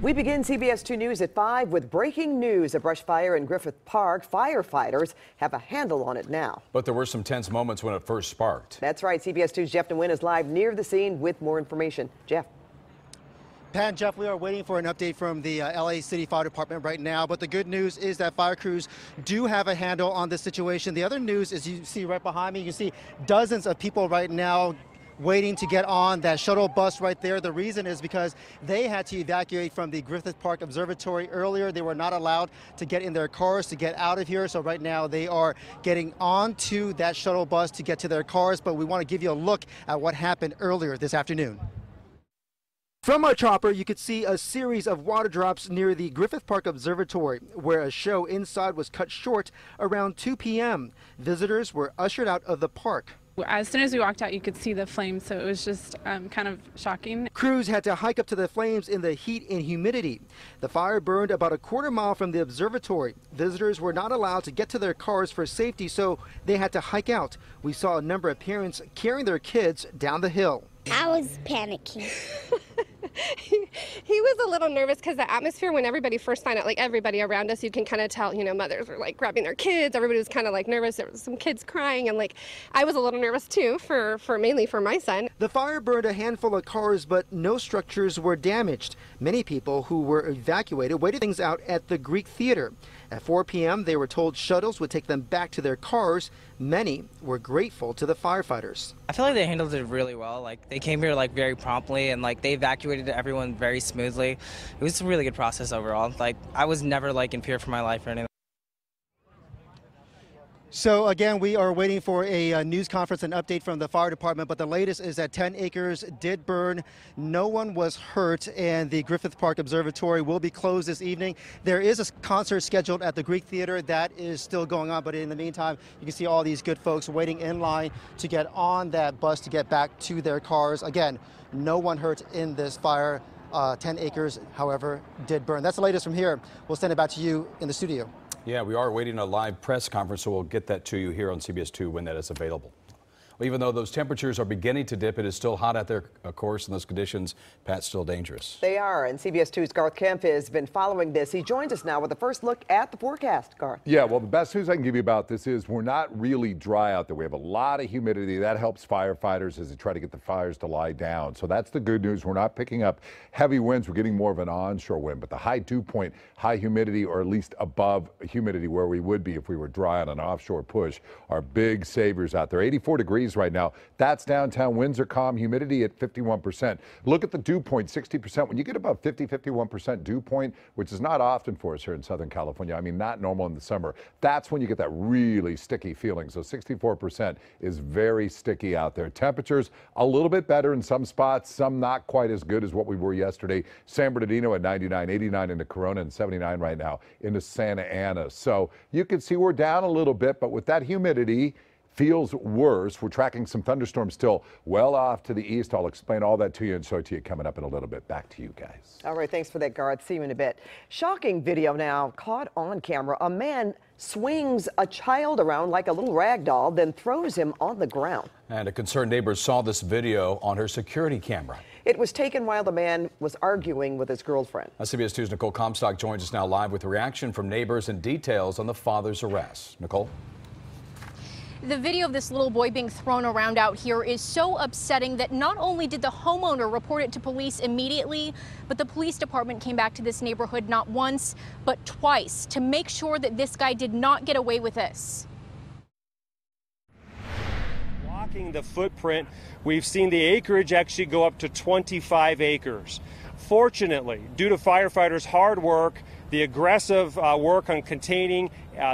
We begin CBS2 News at 5 with breaking news. A brush fire in Griffith Park. Firefighters have a handle on it now. But there were some tense moments when it first sparked. That's right. CBS2's Jeff DeWin is live near the scene with more information. Jeff. Pat and Jeff, we are waiting for an update from the LA City Fire Department right now, but the good news is that fire crews do have a handle on this situation. The other news is you see right behind me, you see dozens of people right now waiting to get on that shuttle bus right there. The reason is because they had to evacuate from the Griffith Park Observatory earlier. They were not allowed to get in their cars to get out of here. So right now they are getting onto that shuttle bus to get to their cars. But we want to give you a look at what happened earlier this afternoon. From our chopper, you could see a series of water drops near the Griffith Park Observatory, where a show inside was cut short around 2 p.m. Visitors were ushered out of the park. As soon as we walked out, you could see the flames, so it was just kind of shocking. Crews had to hike up to the flames in the heat and humidity. The fire burned about a quarter mile from the observatory. Visitors were not allowed to get to their cars for safety, so they had to hike out. We saw a number of parents carrying their kids down the hill. I was panicking. He was a little nervous because the atmosphere when everybody first found out, like everybody around us, you can kind of tell, you know, mothers were like grabbing their kids. Everybody was kind of like nervous. There was some kids crying, and like I was a little nervous too, for mainly for my son. The fire burned a handful of cars, but no structures were damaged. Many people who were evacuated waited things out at the Greek Theater. At 4 p.m., they were told shuttles would take them back to their cars. Many were grateful to the firefighters. I feel like they handled it really well. Like they came here like very promptly, and like they evacuated everyone very smoothly. It was a really good process overall. Like I was never like in fear for my life or anything. So again, we are waiting for a news conference and update from the fire department, but the latest is that 10 acres did burn. No one was hurt, and the Griffith Park Observatory will be closed this evening. There is a concert scheduled at the Greek Theater that is still going on, but in the meantime, you can see all these good folks waiting in line to get on that bus to get back to their cars. Again, no one hurt in this fire. 10 acres, however, did burn. That's the latest from here. We'll send it back to you in the studio. Yeah, we are waiting a live press conference, so we'll get that to you here on CBS2 when that is available. Well, even though those temperatures are beginning to dip, it is still hot out there, of course, and those conditions, Pat, still dangerous. They are, and CBS2's Garth Kemp has been following this. He joins us now with the first look at the forecast. Garth. Yeah, well, the best news I can give you about this is we're not really dry out there. We have a lot of humidity. That helps firefighters as they try to get the fires to lie down. So that's the good news. We're not picking up heavy winds. We're getting more of an onshore wind, but the high dew point, high humidity, or at least above humidity where we would be if we were dry on an offshore push, are big saviors out there. 84 degrees right now. That's downtown. Winds are calm. Humidity at 51%. Look at the dew point, 60%. When you get about 51% dew point, which is not often for us here in Southern California, I mean, not normal in the summer, that's when you get that really sticky feeling. So 64% is very sticky out there. Temperatures a little bit better in some spots, some not quite as good as what we were yesterday. San Bernardino at 99, 89 into Corona, and 79 right now into Santa Ana. So you can see we're down a little bit, but with that humidity, feels worse. We're tracking some thunderstorms still well off to the east. I'll explain all that to you and show it to you coming up in a little bit. Back to you guys. All right, thanks for that, Garth. See you in a bit. Shocking video now caught on camera. A man swings a child around like a little rag doll, then throws him on the ground. And a concerned neighbor saw this video on her security camera. It was taken while the man was arguing with his girlfriend. CBS 2's Nicole Comstock joins us now live with reaction from neighbors and details on the father's arrest. Nicole? The video of this little boy being thrown around out here is so upsetting that not only did the homeowner report it to police immediately, but the police department came back to this neighborhood not once, but twice to make sure that this guy did not get away with this. Walking the footprint, we've seen the acreage actually go up to 25 acres. Fortunately, due to firefighters' hard work, the aggressive work on containing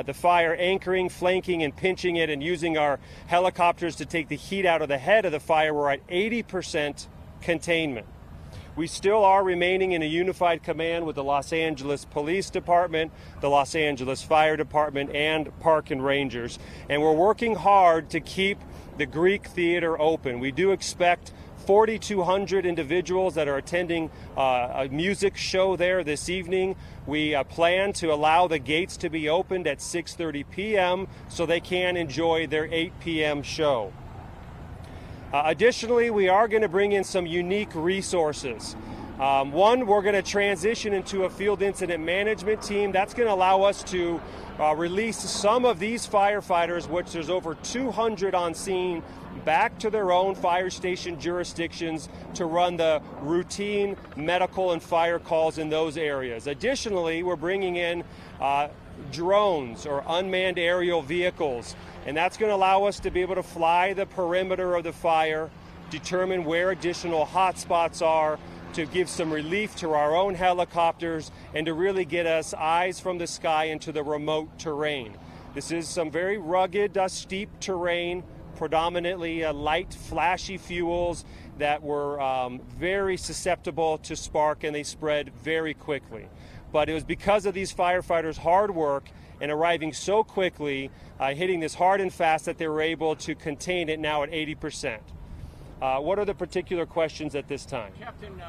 the fire, anchoring, flanking, and pinching it, and using our helicopters to take the heat out of the head of the fire, we're at 80% containment. We still are remaining in a unified command with the Los Angeles Police Department, the Los Angeles Fire Department, and Park and Rangers. And we're working hard to keep the Greek Theater open. We do expect 4,200 individuals that are attending a music show there this evening. We plan to allow the gates to be opened at 6:30 p.m. so they can enjoy their 8 p.m. show. Additionally, we are going to bring in some unique resources. One, we're going to transition into a field incident management team. That's going to allow us to release some of these firefighters, which there's over 200 on scene, back to their own fire station jurisdictions to run the routine medical and fire calls in those areas. Additionally, we're bringing in drones or unmanned aerial vehicles, and that's going to allow us to be able to fly the perimeter of the fire, determine where additional hot spots are, to give some relief to our own helicopters, and to really get us eyes from the sky into the remote terrain. This is some very rugged, steep terrain, predominantly light, flashy fuels that were very susceptible to spark, and they spread very quickly. But it was because of these firefighters' hard work and arriving so quickly, hitting this hard and fast, that they were able to contain it now at 80%. What are the particular questions at this time? Captain,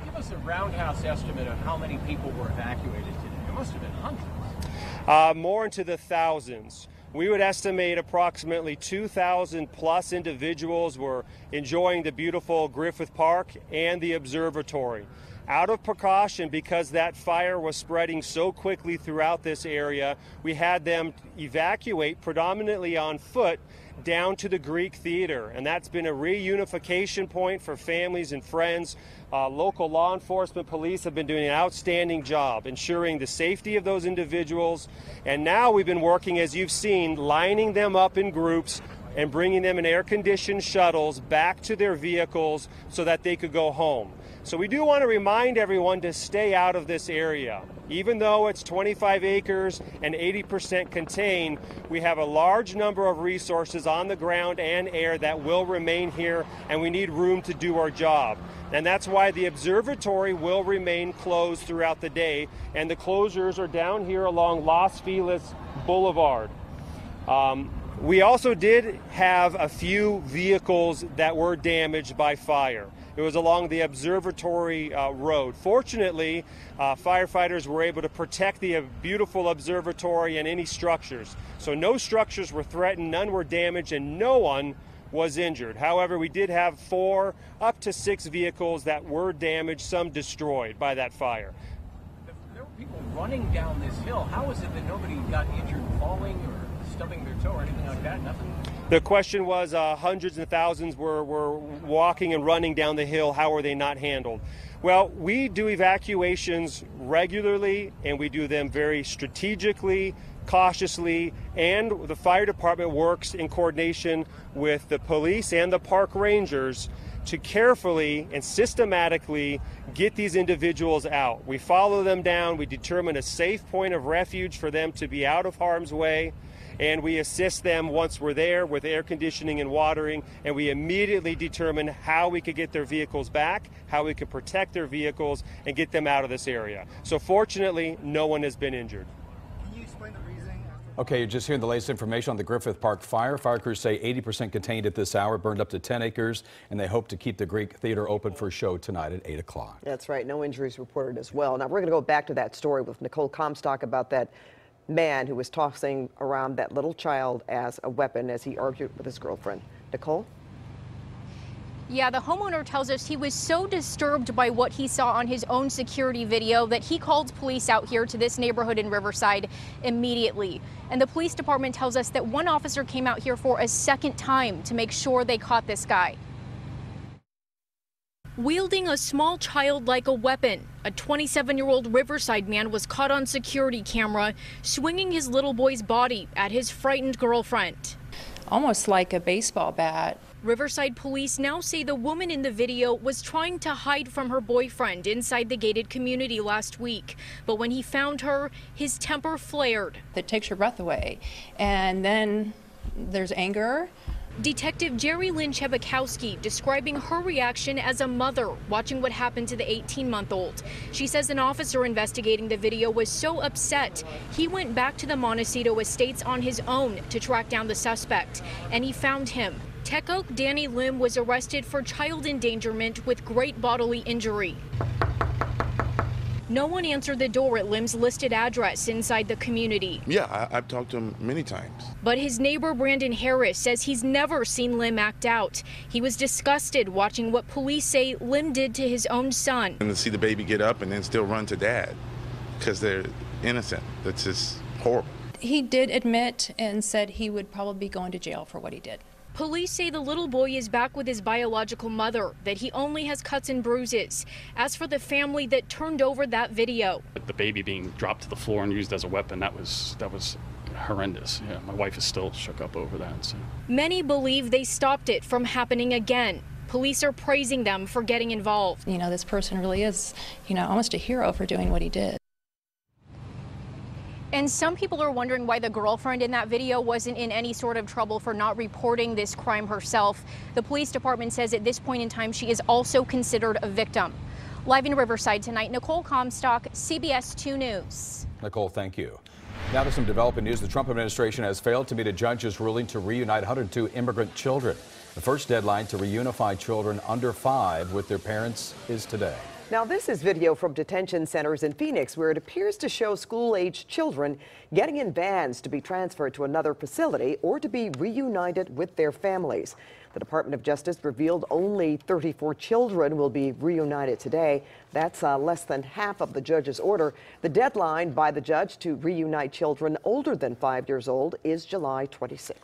give us a roundhouse estimate of how many people were evacuated today. It must have been hundreds. More into the thousands. We would estimate approximately 2,000 plus individuals were enjoying the beautiful Griffith Park and the observatory. Out of precaution, because that fire was spreading so quickly throughout this area, we had them evacuate predominantly on foot down to the Greek Theater, and that's been a reunification point for families and friends. Local law enforcement, police have been doing an outstanding job ensuring the safety of those individuals, and now we've been working, as you've seen, lining them up in groups and bringing them in air-conditioned shuttles back to their vehicles so that they could go home. So we do want to remind everyone to stay out of this area. Even though it's 25 acres and 80% contained, we have a large number of resources on the ground and air that will remain here, and we need room to do our job. And that's why the observatory will remain closed throughout the day, and the closures are down here along Los Feliz Boulevard. We also did have a few vehicles that were damaged by fire. It was along the observatory road. Fortunately, firefighters were able to protect the beautiful observatory and any structures. So no structures were threatened, none were damaged, and no one was injured. However, we did have 4 up to 6 vehicles that were damaged, some destroyed by that fire. There were people running down this hill. How is it that nobody got injured falling or stubbing their toe or anything like that? Nothing? The question was hundreds and thousands were walking and running down the hill. How were they not handled? Well, we do evacuations regularly, and we do them very strategically, cautiously, and the fire department works in coordination with the police and the park rangers to carefully and systematically get these individuals out. We follow them down, we determine a safe point of refuge for them to be out of harm's way, and we assist them once we're there with air conditioning and watering, and we immediately determine how we could get their vehicles back, how we could protect their vehicles and get them out of this area. So fortunately, no one has been injured. Can you explain the reasoning? Okay, you're just hearing the latest information on the Griffith Park fire. Fire crews say 80% contained at this hour, burned up to 10 acres, and they hope to keep the Greek Theater open for a show tonight at 8 o'clock. That's right. No injuries reported as well. Now, we're going to go back to that story with Nicole Comstock about that man who was tossing around that little child as a weapon as he argued with his girlfriend. Nicole? Yeah, the homeowner tells us he was so disturbed by what he saw on his own security video that he called police out here to this neighborhood in Riverside immediately. And the police department tells us that one officer came out here for a second time to make sure they caught this guy. Wielding a small child like a weapon, a 27-year-old Riverside man was caught on security camera swinging his little boy's body at his frightened girlfriend. Almost like a baseball bat. Riverside police now say the woman in the video was trying to hide from her boyfriend inside the gated community last week. But when he found her, his temper flared. That takes your breath away. And then there's anger. Detective Jerry Lynn Chebikowski describing her reaction as a mother watching what happened to the 18-month-old. She says an officer investigating the video was so upset, he went back to the Montecito Estates on his own to track down the suspect, and he found him. Tech Oak Danny Lim was arrested for child endangerment with great bodily injury. No one answered the door at Lim's listed address inside the community. Yeah, I've talked to him many times. But his neighbor Brandon Harris says he's never seen Lim act out. He was disgusted watching what police say Lim did to his own son. And to see the baby get up and then still run to dad because they're innocent, that's just horrible. He did admit and said he would probably be going to jail for what he did. Police say the little boy is back with his biological mother, that he only has cuts and bruises. As for the family that turned over that video, the baby being dropped to the floor and used as a weapon, that was horrendous. Yeah, my wife is still shook up over that. So. Many believe they stopped it from happening again. Police are praising them for getting involved. You know, this person really is, almost a hero for doing what he did. And some people are wondering why the girlfriend in that video wasn't in any sort of trouble for not reporting this crime herself. The police department says at this point in time she is also considered a victim. Live in Riverside tonight, Nicole Comstock, CBS 2 News. Nicole, thank you. Now to some developing news. The Trump administration has failed to meet a judge's ruling to reunite 102 immigrant children. The first deadline to reunify children under 5 with their parents is today. Now, this is video from detention centers in Phoenix where it appears to show school-aged children getting in vans to be transferred to another facility or to be reunited with their families. The Department of Justice revealed only 34 children will be reunited today. That's less than half of the judge's order. The deadline by the judge to reunite children older than 5 years old is July 26th.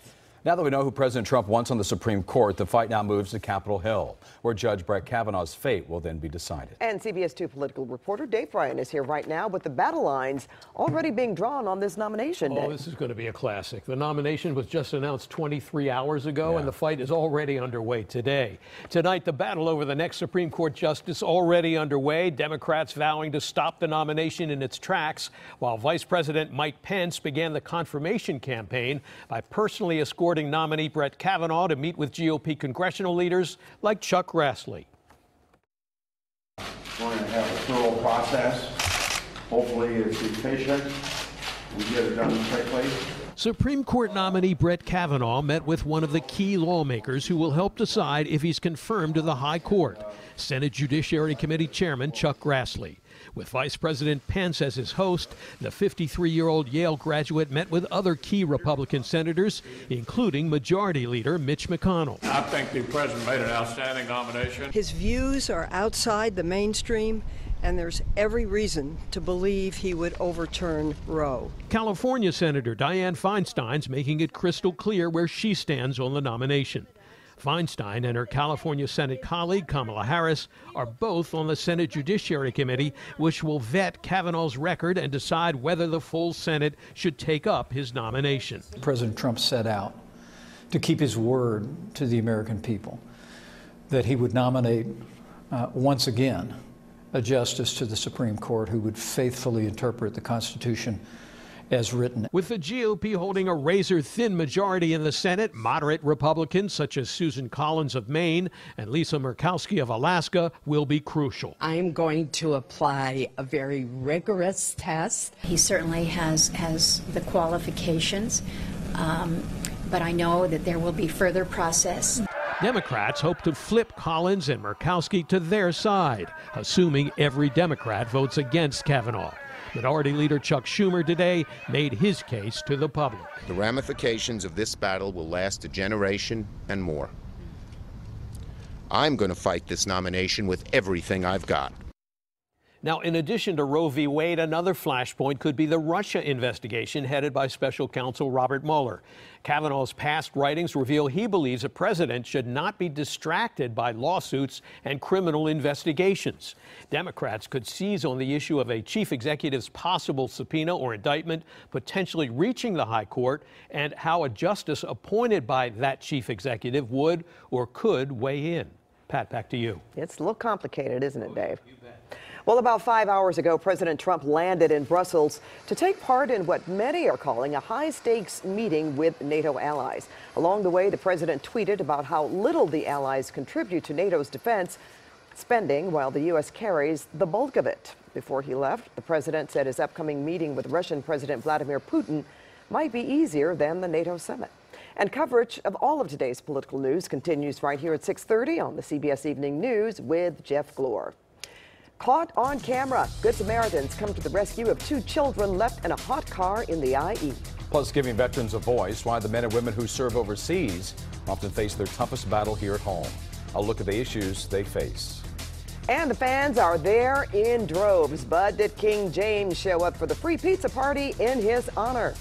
Now that we know who President Trump wants on the Supreme Court, the fight now moves to Capitol Hill, where Judge Brett Kavanaugh's fate will then be decided. And CBS 2 political reporter Dave Ryan is here right now with the battle lines already being drawn on this nomination day. Oh, this is going to be a classic. The nomination was just announced 23 hours ago, and the fight is already underway today. Tonight, the battle over the next Supreme Court justice already underway. Democrats vowing to stop the nomination in its tracks, while Vice President Mike Pence began the confirmation campaign by personally escorting nominee Brett Kavanaugh to meet with GOP congressional leaders like Chuck Grassley. We're going to have a thorough process. Hopefully it's efficient. We get it done quickly. Supreme Court nominee Brett Kavanaugh met with one of the key lawmakers who will help decide if he's confirmed to the high court, Senate Judiciary Committee Chairman Chuck Grassley. With Vice President Pence as his host, the 53-year-old Yale graduate met with other key Republican senators, including Majority Leader Mitch McConnell. I think the president made an outstanding nomination. His views are outside the mainstream, and there's every reason to believe he would overturn Roe. California Senator Dianne Feinstein's making it crystal clear where she stands on the nomination. Feinstein and her California Senate colleague Kamala Harris are both on the Senate Judiciary Committee, which will vet Kavanaugh's record and decide whether the full Senate should take up his nomination. President Trump set out to keep his word to the American people that he would nominate once again a justice to the Supreme Court who would faithfully interpret the Constitution as written. With the GOP holding a razor-thin majority in the Senate, moderate Republicans such as Susan Collins of Maine and Lisa Murkowski of Alaska will be crucial. I'm going to apply a very rigorous test. He certainly has the qualifications, but I know that there will be further process. Democrats hope to flip Collins and Murkowski to their side, assuming every Democrat votes against Kavanaugh. Minority Leader Chuck Schumer today made his case to the public. The ramifications of this battle will last a generation and more. I'm going to fight this nomination with everything I've got. Now, in addition to Roe v. Wade, another flashpoint could be the Russia investigation headed by special counsel Robert Mueller. Kavanaugh's past writings reveal he believes a president should not be distracted by lawsuits and criminal investigations. Democrats could seize on the issue of a chief executive's possible subpoena or indictment, potentially reaching the high court, and how a justice appointed by that chief executive would or could weigh in. Pat, back to you. It's a little complicated, isn't it, Dave? You bet. Well, about 5 hours ago, President Trump landed in Brussels to take part in what many are calling a high-stakes meeting with NATO allies. Along the way, the president tweeted about how little the allies contribute to NATO's defense spending, while the U.S. carries the bulk of it. Before he left, the president said his upcoming meeting with Russian President Vladimir Putin might be easier than the NATO summit. And coverage of all of today's political news continues right here at 6:30 on the CBS Evening News with Jeff Glor. Caught on camera, Good Samaritans come to the rescue of 2 children left in a hot car in the IE. Plus, giving veterans a voice, why the men and women who serve overseas often face their toughest battle here at home. A look at the issues they face. And the fans are there in droves, but did King James show up for the free pizza party in his honor?